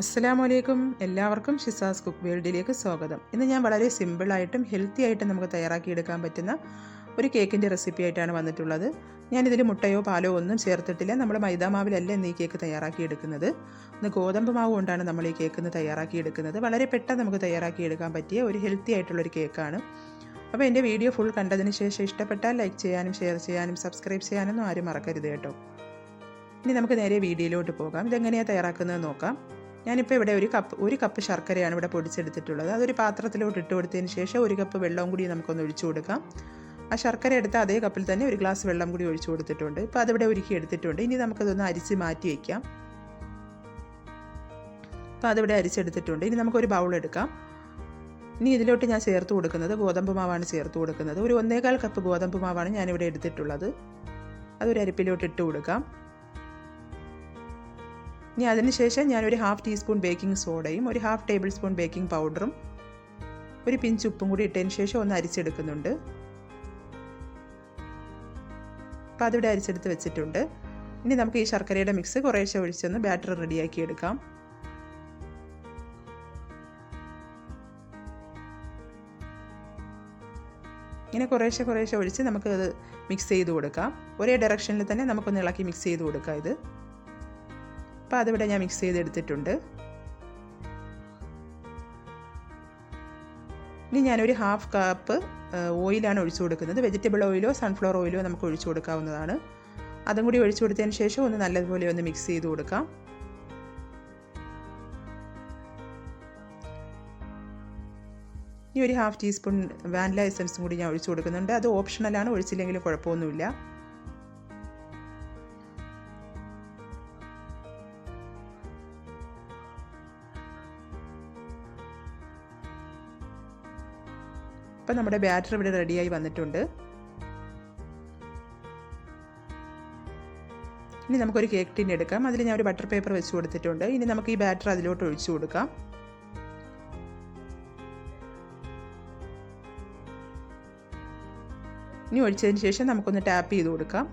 അസ്സലാമലൈക്കും. എല്ലാവർക്കും ഷിസാസ് കുക്ക് വേൾഡിലേക്ക് സ്വാഗതം. ഇന്ന് ഞാൻ വളരെ സിമ്പിളായിട്ടും ഹെൽത്തി ആയിട്ടും നമുക്ക് തയ്യാറാക്കിയെടുക്കാൻ പറ്റുന്ന ഒരു കേക്കിൻ്റെ റെസിപ്പി ആയിട്ടാണ് വന്നിട്ടുള്ളത്. ഞാനിതിൽ മുട്ടയോ പാലോ ഒന്നും ചേർത്തിട്ടില്ല. നമ്മൾ മൈദാമാവിലല്ല ഇന്ന് ഈ കേക്ക് തയ്യാറാക്കിയെടുക്കുന്നത്. ഇന്ന് ഗോതമ്പ് മാവ് കൊണ്ടാണ് നമ്മൾ ഈ കേക്ക് ഇന്ന് തയ്യാറാക്കിയെടുക്കുന്നത്. വളരെ പെട്ടെന്ന് നമുക്ക് തയ്യാറാക്കിയെടുക്കാൻ പറ്റിയ ഒരു ഹെൽത്തി ആയിട്ടുള്ളൊരു കേക്കാണ്. അപ്പോൾ എൻ്റെ വീഡിയോ ഫുൾ കണ്ടതിന് ശേഷം ഇഷ്ടപ്പെട്ടാൽ ലൈക്ക് ചെയ്യാനും ഷെയർ ചെയ്യാനും സബ്സ്ക്രൈബ് ചെയ്യാനൊന്നും ആരും മറക്കരുത് കേട്ടോ. ഇനി നമുക്ക് നേരെ വീഡിയോയിലോട്ട് പോകാം. ഇതെങ്ങനെയാണ് തയ്യാറാക്കുന്നത് നോക്കാം. ഞാനിപ്പോൾ ഇവിടെ ഒരു കപ്പ് ശർക്കരയാണ് ഇവിടെ പൊടിച്ചെടുത്തിട്ടുള്ളത്. അതൊരു പാത്രത്തിലോട്ട് ഇട്ട് കൊടുത്തതിന് ശേഷം ഒരു കപ്പ് വെള്ളവും കൂടി നമുക്കൊന്ന് ഒഴിച്ചു കൊടുക്കാം. ആ ശർക്കര എടുത്ത അതേ കപ്പിൽ തന്നെ ഒരു ഗ്ലാസ് വെള്ളം കൂടി ഒഴിച്ചു കൊടുത്തിട്ടുണ്ട്. ഇപ്പോൾ അതിവിടെ ഒരുക്കി എടുത്തിട്ടുണ്ട്. ഇനി നമുക്കതൊന്ന് അരിച്ച് മാറ്റി വയ്ക്കാം. അപ്പോൾ അതിവിടെ അരിച്ചെടുത്തിട്ടുണ്ട്. ഇനി നമുക്കൊരു ബൗൾ എടുക്കാം. ഇനി ഇതിലോട്ട് ഞാൻ ചേർത്ത് കൊടുക്കുന്നത് ഗോതമ്പ് മാവാണ് ചേർത്ത് കൊടുക്കുന്നത്. ഒരു 1.25 കപ്പ് ഗോതമ്പ് മാവാണ് ഞാനിവിടെ എടുത്തിട്ടുള്ളത്. അതൊരു അരിപ്പിലോട്ട് ഇട്ട് കൊടുക്കാം. ഇനി അതിനുശേഷം ഞാനൊരു 1/2 ടീസ്പൂൺ ബേക്കിംഗ് സോഡയും ഒരു 1/2 ടേബിൾ സ്പൂൺ ബേക്കിംഗ് പൗഡറും ഒരു പിഞ്ച് ഉപ്പും കൂടി ഇട്ടതിന് ശേഷം ഒന്ന് അരിച്ചെടുക്കുന്നുണ്ട്. അപ്പോൾ അതിവിടെ അരിച്ചെടുത്ത് വെച്ചിട്ടുണ്ട്. ഇനി നമുക്ക് ഈ ശർക്കരയുടെ മിക്സ് കുറേശ്ശെ ഒഴിച്ചൊന്ന് ബാറ്റർ റെഡിയാക്കി എടുക്കാം. ഇങ്ങനെ കുറേശ്ശെ ഒഴിച്ച് നമുക്ക് അത് മിക്സ് ചെയ്ത് കൊടുക്കാം. ഒരേ ഡയറക്ഷനിൽ തന്നെ നമുക്കൊന്ന് ഇളക്കി മിക്സ് ചെയ്ത് കൊടുക്കാം ഇത്. അപ്പോൾ അതിവിടെ ഞാൻ മിക്സ് ചെയ്തെടുത്തിട്ടുണ്ട്. ഇനി ഞാനൊരു 1/2 കപ്പ് ഓയിലാണ് ഒഴിച്ചു കൊടുക്കുന്നത്. വെജിറ്റബിൾ ഓയിലോ സൺഫ്ലവർ ഓയിലോ നമുക്ക് ഒഴിച്ചു കൊടുക്കാവുന്നതാണ്. അതും കൂടി ഒഴിച്ചു കൊടുത്തതിന് ശേഷം ഒന്ന് നല്ലതുപോലെ ഒന്ന് മിക്സ് ചെയ്ത് കൊടുക്കാം. ഇനി ഒരു 1/2 ടീസ്പൂൺ വാനില എസൻസും കൂടി ഞാൻ ഒഴിച്ചു കൊടുക്കുന്നുണ്ട്. അത് ഓപ്ഷണലാണ്, ഒഴിച്ചില്ലെങ്കിലും കുഴപ്പമൊന്നുമില്ല. അപ്പോൾ നമ്മുടെ ബാറ്റർ ഇവിടെ റെഡിയായി വന്നിട്ടുണ്ട്. ഇനി നമുക്കൊരു കേക്ക് ടിൻ എടുക്കാം. അതിൽ ഞാൻ ഒരു ബട്ടർ പേപ്പർ വെച്ച് കൊടുത്തിട്ടുണ്ട്. ഇനി നമുക്ക് ഈ ബാറ്റർ അതിലോട്ട് ഒഴിച്ചു കൊടുക്കാം. ഇനി ഒഴിച്ചതിന് ശേഷം നമുക്കൊന്ന് ടാപ്പ് ചെയ്ത് കൊടുക്കാം.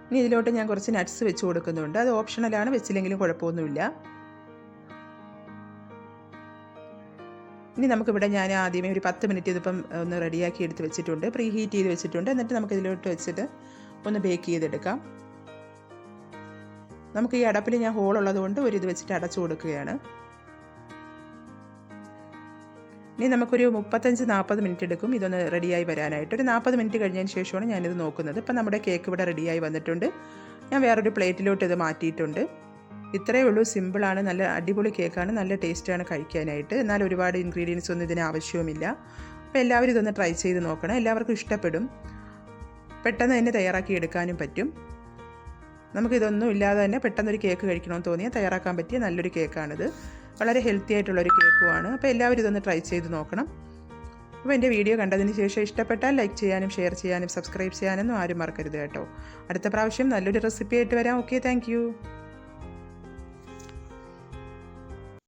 ഇനി ഇതിലോട്ട് ഞാൻ കുറച്ച് നട്ട്സ് വെച്ച് കൊടുക്കുന്നുണ്ട്. അത് ഓപ്ഷണലാണ്, വെച്ചില്ലെങ്കിലും കുഴപ്പമൊന്നുമില്ല. ഇനി നമുക്കിവിടെ ഞാൻ ആദ്യമേ ഒരു 10 മിനിറ്റ് ഇതിപ്പം ഒന്ന് റെഡിയാക്കി എടുത്ത് വെച്ചിട്ടുണ്ട്. പ്രീ ഹീറ്റ് ചെയ്ത് വെച്ചിട്ടുണ്ട്. എന്നിട്ട് നമുക്ക് ഇതിലോട്ട് വെച്ചിട്ട് ഒന്ന് ബേക്ക് ചെയ്തെടുക്കാം. നമുക്ക് ഈ അടപ്പിൽ ഞാൻ ഹോൾ ഉള്ളതുകൊണ്ട് ഒരു ഇത് വെച്ചിട്ട് അടച്ചു കൊടുക്കുകയാണ്. ഇനി നമുക്കൊരു 35-40 മിനിറ്റ് എടുക്കും ഇതൊന്ന് റെഡിയായി വരാനായിട്ട്. ഒരു 40 മിനിറ്റ് കഴിഞ്ഞതിന് ശേഷമാണ് ഞാനിത് നോക്കുന്നത്. ഇപ്പം നമ്മുടെ കേക്ക് ഇവിടെ റെഡിയായി വന്നിട്ടുണ്ട്. ഞാൻ വേറൊരു പ്ലേറ്റിലോട്ട് ഇത് മാറ്റിയിട്ടുണ്ട്. ഇത്രയേ ഉള്ളൂ. സിമ്പിളാണ്, നല്ല അടിപൊളി കേക്കാണ്, നല്ല ടേസ്റ്റാണ് കഴിക്കാനായിട്ട്. എന്നാൽ ഒരുപാട് ഇൻഗ്രീഡിയൻസ് ഒന്നും ഇതിന് ആവശ്യവുമില്ല. അപ്പോൾ എല്ലാവരും ഇതൊന്ന് ട്രൈ ചെയ്ത് നോക്കണം. എല്ലാവർക്കും ഇഷ്ടപ്പെടും. പെട്ടെന്ന് തന്നെ തയ്യാറാക്കി എടുക്കാനും പറ്റും. നമുക്കിതൊന്നും ഇല്ലാതെ തന്നെ പെട്ടെന്നൊരു കേക്ക് കഴിക്കണമെന്ന് തോന്നിയാൽ തയ്യാറാക്കാൻ പറ്റിയ നല്ലൊരു കേക്കാണിത്. വളരെ ഹെൽത്തി ആയിട്ടുള്ളൊരു കേക്കുമാണ്. അപ്പോൾ എല്ലാവരും ഇതൊന്ന് ട്രൈ ചെയ്ത് നോക്കണം. അപ്പോൾ എൻ്റെ വീഡിയോ കണ്ടതിന് ശേഷം ഇഷ്ടപ്പെട്ടാൽ ലൈക്ക് ചെയ്യാനും ഷെയർ ചെയ്യാനും സബ്സ്ക്രൈബ് ചെയ്യാനൊന്നും ആരും മറക്കരുത് കേട്ടോ. അടുത്ത പ്രാവശ്യം നല്ലൊരു റെസിപ്പി ആയിട്ട് വരാം. Okay, thank you.